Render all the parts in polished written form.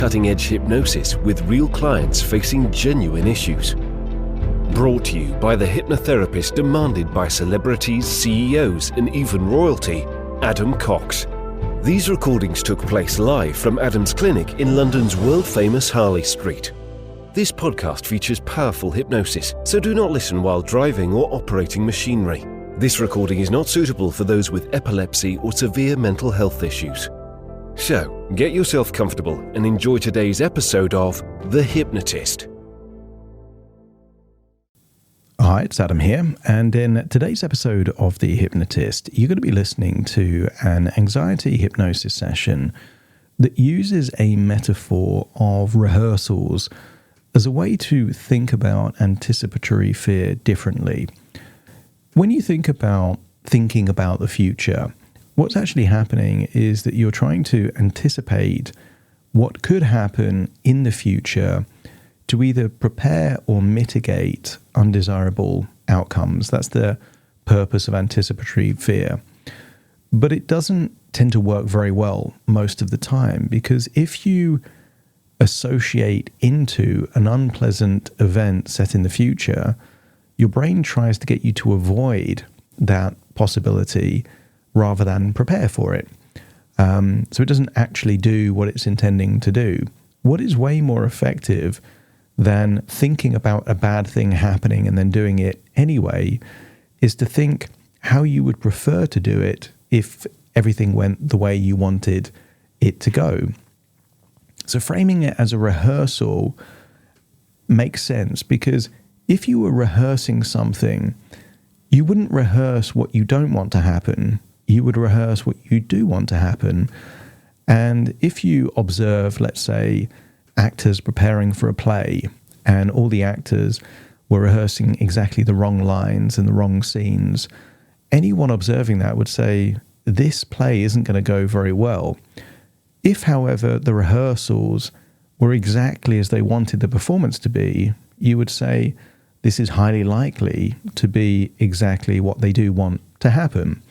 cutting-edge hypnosis with real clients facing genuine issues. Brought to you by the hypnotherapist demanded by celebrities, CEOs, and even royalty, Adam Cox. These recordings took place live from Adam's clinic in London's world-famous Harley Street. This podcast features powerful hypnosis, so do not listen while driving or operating machinery. This recording is not suitable for those with epilepsy or severe mental health issues. So, get yourself comfortable and enjoy today's episode of The Hypnotist. Hi, it's Adam here, and in today's episode of The Hypnotist, you're going to be listening to an anxiety hypnosis session that uses a metaphor of rehearsals as a way to think about anticipatory fear differently. When you think about thinking about the future, what's actually happening is that you're trying to anticipate what could happen in the future to either prepare or mitigate undesirable outcomes. That's the purpose of anticipatory fear. But it doesn't tend to work very well most of the time, because if you associate into an unpleasant event set in the future, your brain tries to get you to avoid that possibility rather than prepare for it. So it doesn't actually do what it's intending to do. What is way more effective than thinking about a bad thing happening and then doing it anyway is to think how you would prefer to do it if everything went the way you wanted it to go. So framing it as a rehearsal makes sense, because if you were rehearsing something, you wouldn't rehearse what you don't want to happen. You would rehearse what you do want to happen. And if you observe, let's say, actors preparing for a play, and all the actors were rehearsing exactly the wrong lines and the wrong scenes, anyone observing that would say, this play isn't going to go very well. If, however, the rehearsals were exactly as they wanted the performance to be, you would say, this is highly likely to be exactly what they do want to happen.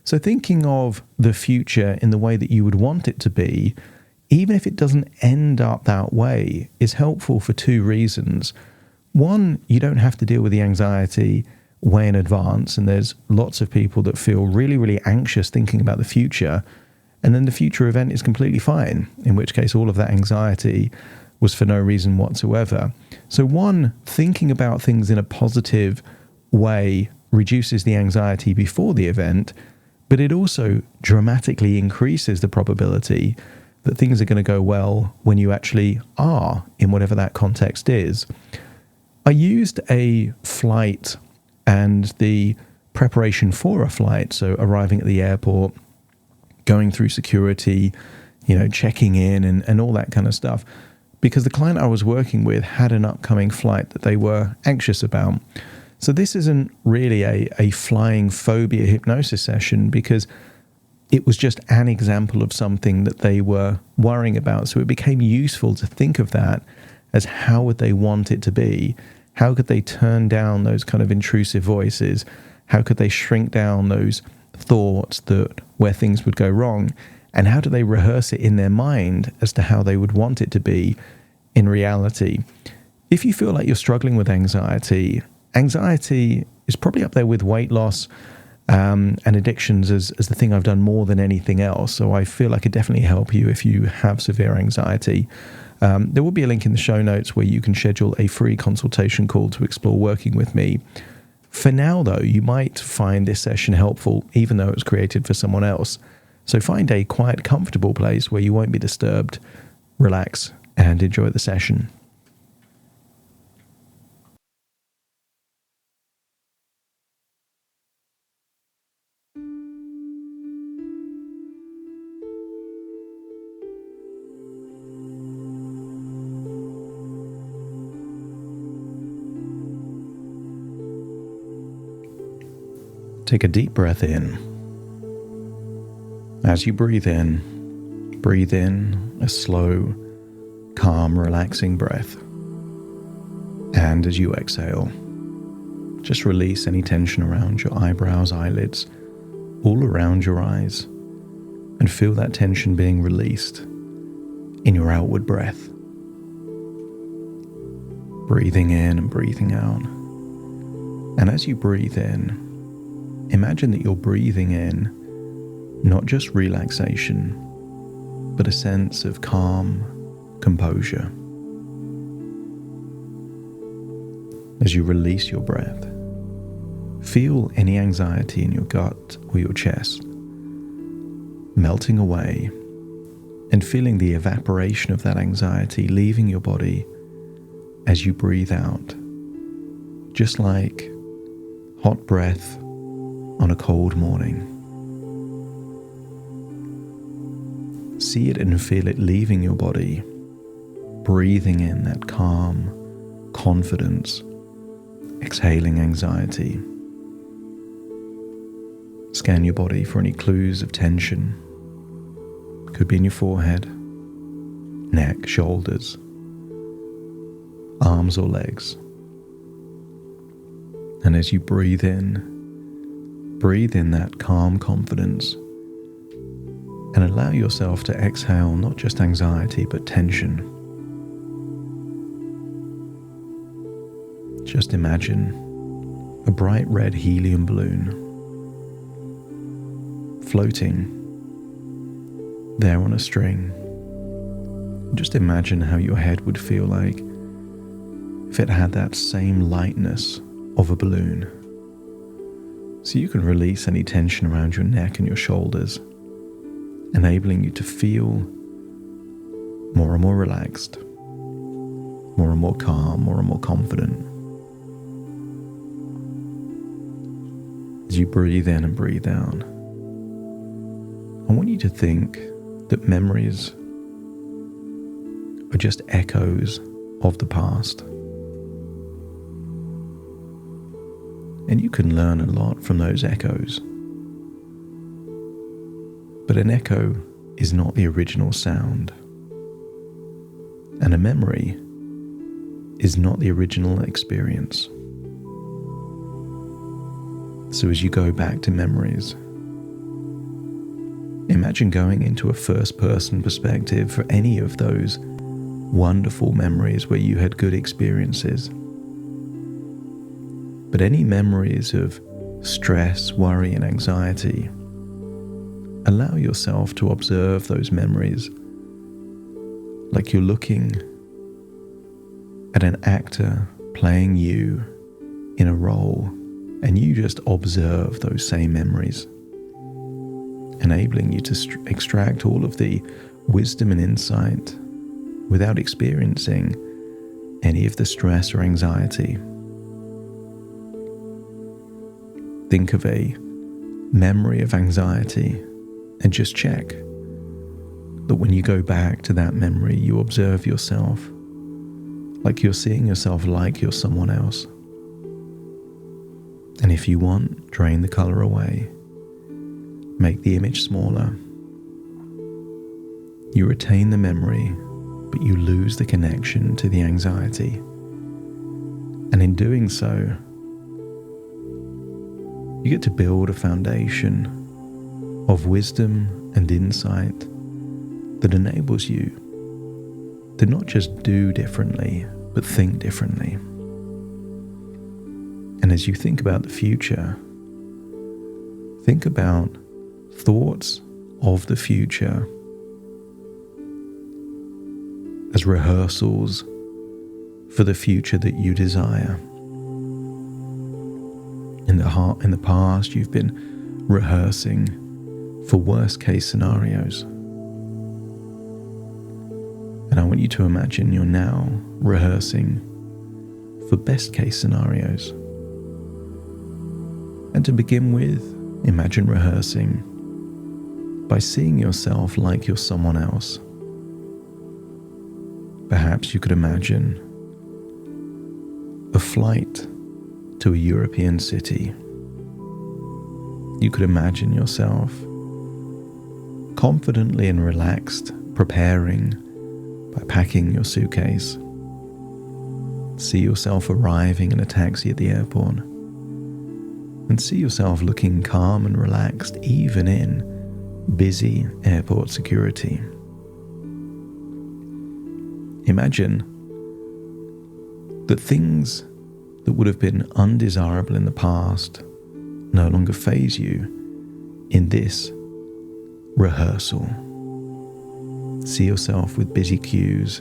So thinking of the future in the way that you would want it to be, even if it doesn't end up that way, is helpful for two reasons. One, you don't have to deal with the anxiety way in advance, and there's lots of people that feel really, really anxious thinking about the future, and then the future event is completely fine, in which case all of that anxiety was for no reason whatsoever. So one, thinking about things in a positive way reduces the anxiety before the event, but it also dramatically increases the probability that things are going to go well when you actually are in whatever that context is. I used a flight and the preparation for a flight, so arriving at the airport, going through security, checking in and all that kind of stuff, because the client I was working with had an upcoming flight that they were anxious about. So this isn't really a flying phobia hypnosis session, because it was just an example of something that they were worrying about. So it became useful to think of that as how would they want it to be? How could they turn down those kind of intrusive voices? How could they shrink down those thoughts that where things would go wrong? And how do they rehearse it in their mind as to how they would want it to be in reality? If you feel like you're struggling with anxiety is probably up there with weight loss and addictions as the thing I've done more than anything else. So I feel like it definitely help you if you have severe anxiety. There will be a link in the show notes where you can schedule a free consultation call to explore working with me. For now, though, you might find this session helpful, even though it was created for someone else. So find a quiet, comfortable place where you won't be disturbed, relax, and enjoy the session. Take a deep breath in. As you breathe in a slow, calm, relaxing breath. And as you exhale, just release any tension around your eyebrows, eyelids, all around your eyes, and feel that tension being released in your outward breath. Breathing in and breathing out. And as you breathe in, imagine that you're breathing in not just relaxation, but a sense of calm, composure. As you release your breath, feel any anxiety in your gut or your chest melting away and feeling the evaporation of that anxiety leaving your body as you breathe out, just like hot breath on a cold morning. See it and feel it leaving your body, breathing in that calm, confidence, exhaling anxiety. Scan your body for any clues of tension. Could be in your forehead, neck, shoulders, arms or legs. And as you breathe in that calm confidence and allow yourself to exhale not just anxiety but tension. Just imagine a bright red helium balloon floating there on a string. Just imagine how your head would feel like if it had that same lightness of a balloon. So you can release any tension around your neck and your shoulders, enabling you to feel more and more relaxed, more and more calm, more and more confident. As you breathe in and breathe out, I want you to think that memories are just echoes of the past. And you can learn a lot from those echoes. But an echo is not the original sound. And a memory is not the original experience. So as you go back to memories, imagine going into a first-person perspective for any of those wonderful memories where you had good experiences. But any memories of stress, worry, and anxiety, allow yourself to observe those memories like you're looking at an actor playing you in a role, and you just observe those same memories, enabling you to extract all of the wisdom and insight without experiencing any of the stress or anxiety. Think of a memory of anxiety and just check that when you go back to that memory, you observe yourself like you're seeing yourself like you're someone else. And if you want, drain the color away. Make the image smaller. You retain the memory, but you lose the connection to the anxiety. And in doing so, you get to build a foundation of wisdom and insight that enables you to not just do differently, but think differently. And as you think about the future, think about thoughts of the future as rehearsals for the future that you desire. In the past, you've been rehearsing for worst case scenarios. And I want you to imagine you're now rehearsing for best case scenarios. And to begin with, imagine rehearsing by seeing yourself like you're someone else. Perhaps you could imagine a flight to a European city. You could imagine yourself confidently and relaxed, preparing by packing your suitcase. See yourself arriving in a taxi at the airport, and see yourself looking calm and relaxed even in busy airport security. Imagine that things that would have been undesirable in the past no longer faze you in this rehearsal. See yourself with busy queues,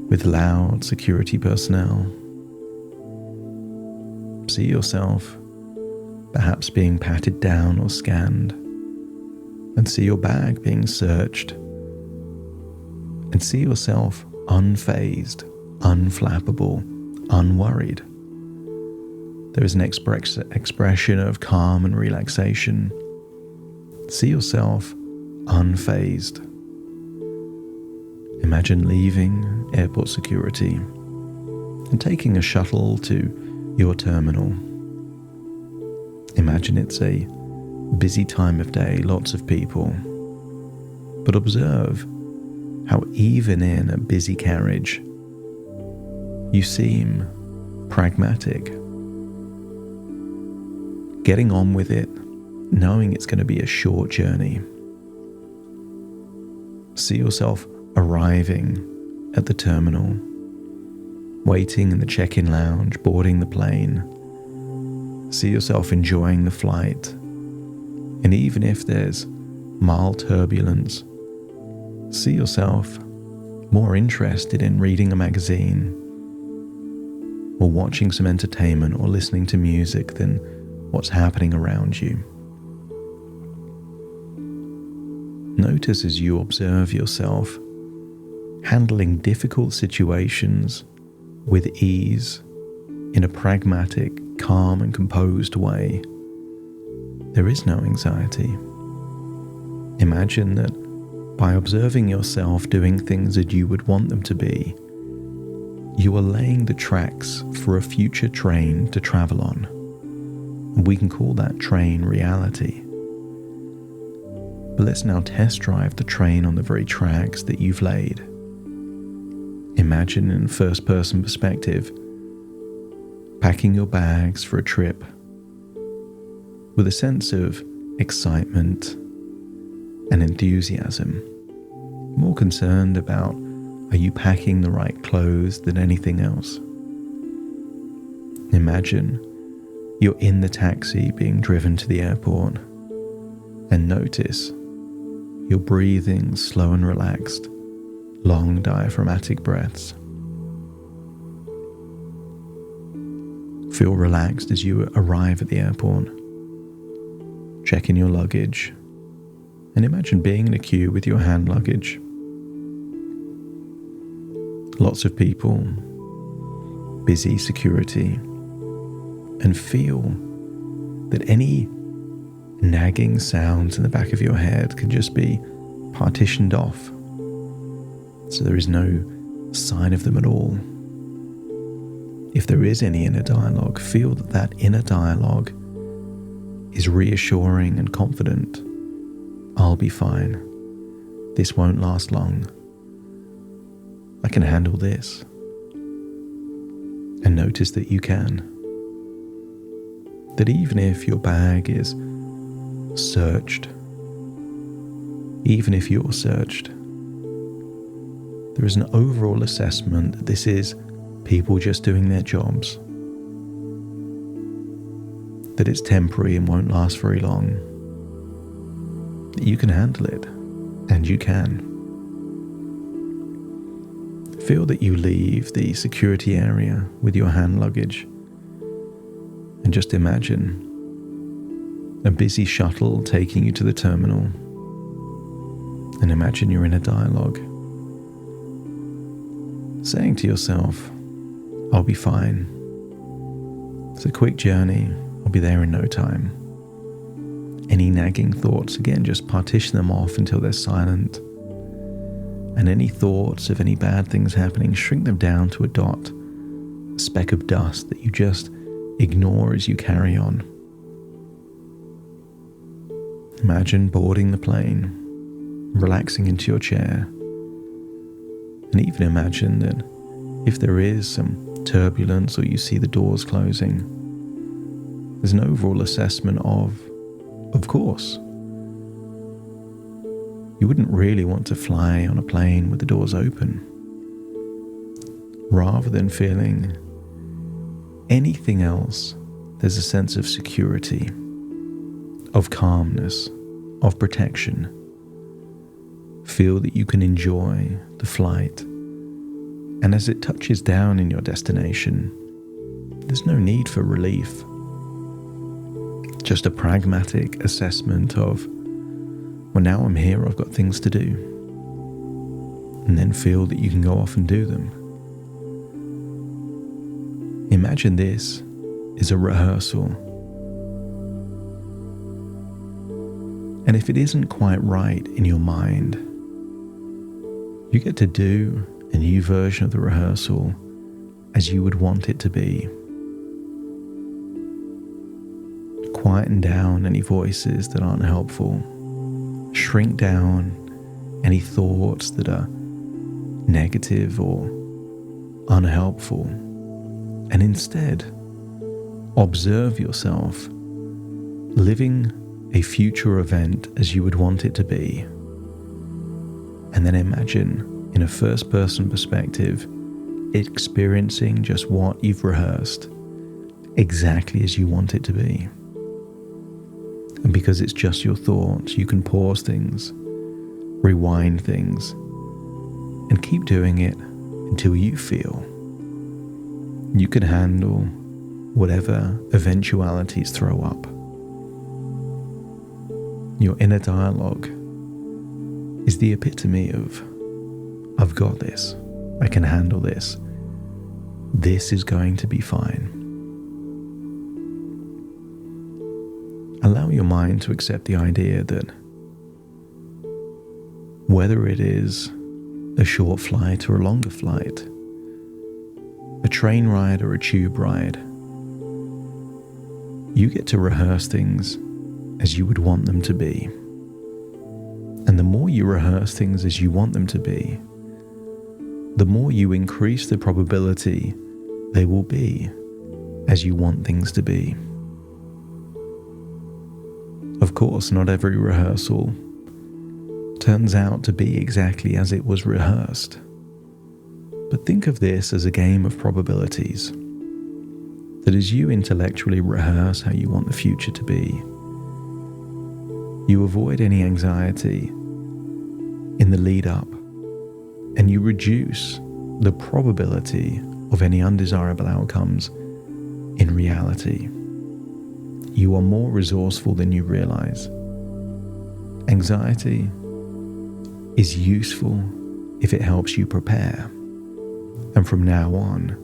with loud security personnel. See yourself perhaps being patted down or scanned, and see your bag being searched, and see yourself unfazed, unflappable, unworried. There is an expression of calm and relaxation. See yourself unfazed. Imagine leaving airport security and taking a shuttle to your terminal. Imagine it's a busy time of day, lots of people. But observe how even in a busy carriage, you seem pragmatic. Getting on with it, knowing it's going to be a short journey. See yourself arriving at the terminal, waiting in the check-in lounge, boarding the plane. See yourself enjoying the flight. And even if there's mild turbulence, see yourself more interested in reading a magazine or watching some entertainment or listening to music than what's happening around you. Notice as you observe yourself handling difficult situations with ease in a pragmatic, calm and composed way. There is no anxiety. Imagine that by observing yourself doing things that you would want them to be, you are laying the tracks for a future train to travel on. And we can call that train reality. But let's now test drive the train on the very tracks that you've laid. Imagine in first-person perspective, packing your bags for a trip with a sense of excitement and enthusiasm, more concerned about are you packing the right clothes than anything else. Imagine you're in the taxi being driven to the airport, and notice you're breathing slow and relaxed, long diaphragmatic breaths. Feel relaxed as you arrive at the airport. Check in your luggage, and imagine being in a queue with your hand luggage. Lots of people, busy security, and feel that any nagging sounds in the back of your head can just be partitioned off, so there is no sign of them at all. If there is any inner dialogue, feel that that inner dialogue is reassuring and confident. I'll be fine. This won't last long. I can handle this. And notice that you can. That even if your bag is searched, even if you're searched, there is an overall assessment that this is people just doing their jobs, that it's temporary and won't last very long, that you can handle it, and you can. Feel that you leave the security area with your hand luggage, and just imagine a busy shuttle taking you to the terminal, and imagine you're in a dialogue, saying to yourself, I'll be fine. It's a quick journey. I'll be there in no time. Any nagging thoughts, again, just partition them off until they're silent. And any thoughts of any bad things happening, shrink them down to a dot, a speck of dust that you just ignore as you carry on. Imagine boarding the plane, relaxing into your chair, and even imagine that if there is some turbulence or you see the doors closing, there's an overall assessment of course, You wouldn't really want to fly on a plane with the doors open. Rather than feeling anything else, there's a sense of security, of calmness, of protection. Feel that you can enjoy the flight, and as it touches down in your destination, there's no need for relief. Just a pragmatic assessment of, well, now I'm here, I've got things to do. And then feel that you can go off and do them. Imagine this is a rehearsal. And if it isn't quite right in your mind, you get to do a new version of the rehearsal as you would want it to be. Quieten down any voices that aren't helpful. Shrink down any thoughts that are negative or unhelpful. And instead, observe yourself living a future event as you would want it to be. And then imagine, in a first-person perspective, experiencing just what you've rehearsed exactly as you want it to be. And because it's just your thoughts, you can pause things, rewind things, and keep doing it until you feel you can handle whatever eventualities throw up. Your inner dialogue is the epitome of, I've got this, I can handle this, this is going to be fine. Allow your mind to accept the idea that whether it is a short flight or a longer flight, a train ride or a tube ride, you get to rehearse things as you would want them to be. And the more you rehearse things as you want them to be, the more you increase the probability they will be as you want things to be. Of course, not every rehearsal turns out to be exactly as it was rehearsed. But think of this as a game of probabilities, that as you intellectually rehearse how you want the future to be, you avoid any anxiety in the lead up, and you reduce the probability of any undesirable outcomes in reality. You are more resourceful than you realize. Anxiety is useful if it helps you prepare. And from now on,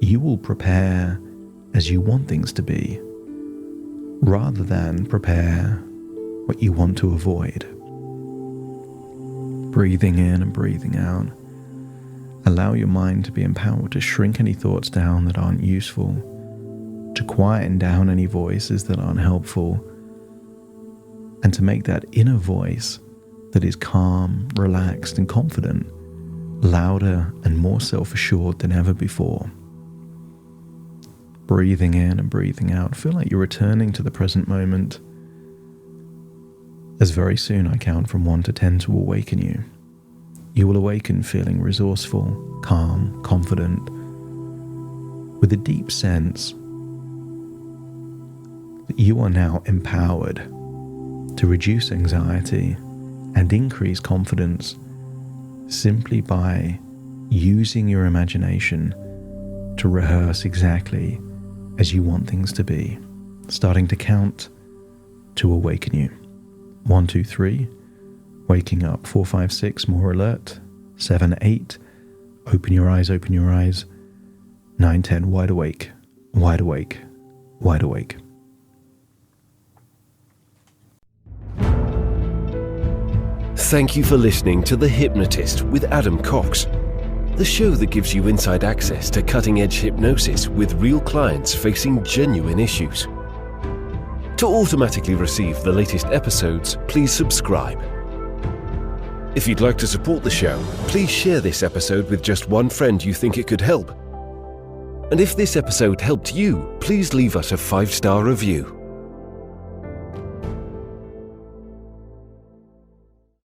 you will prepare as you want things to be, rather than prepare what you want to avoid. Breathing in and breathing out. Allow your mind to be empowered to shrink any thoughts down that aren't useful, to quieten down any voices that aren't helpful, and to make that inner voice that is calm, relaxed, and confident louder and more self-assured than ever before. Breathing in and breathing out, feel like you're returning to the present moment, as very soon I count from 1 to 10 to awaken you. You will awaken feeling resourceful, calm, confident, with a deep sense that you are now empowered to reduce anxiety and increase confidence simply by using your imagination to rehearse exactly as you want things to be. Starting to count to awaken you. 1, 2, 3, waking up. 4, 5, 6, more alert. 7, 8, open your eyes, open your eyes. 9, 10, wide awake, wide awake, wide awake. Thank you for listening to The Hypnotist with Adam Cox, the show that gives you inside access to cutting-edge hypnosis with real clients facing genuine issues. To automatically receive the latest episodes, please subscribe. If you'd like to support the show, please share this episode with just one friend you think it could help. And if this episode helped you, please leave us a 5-star review.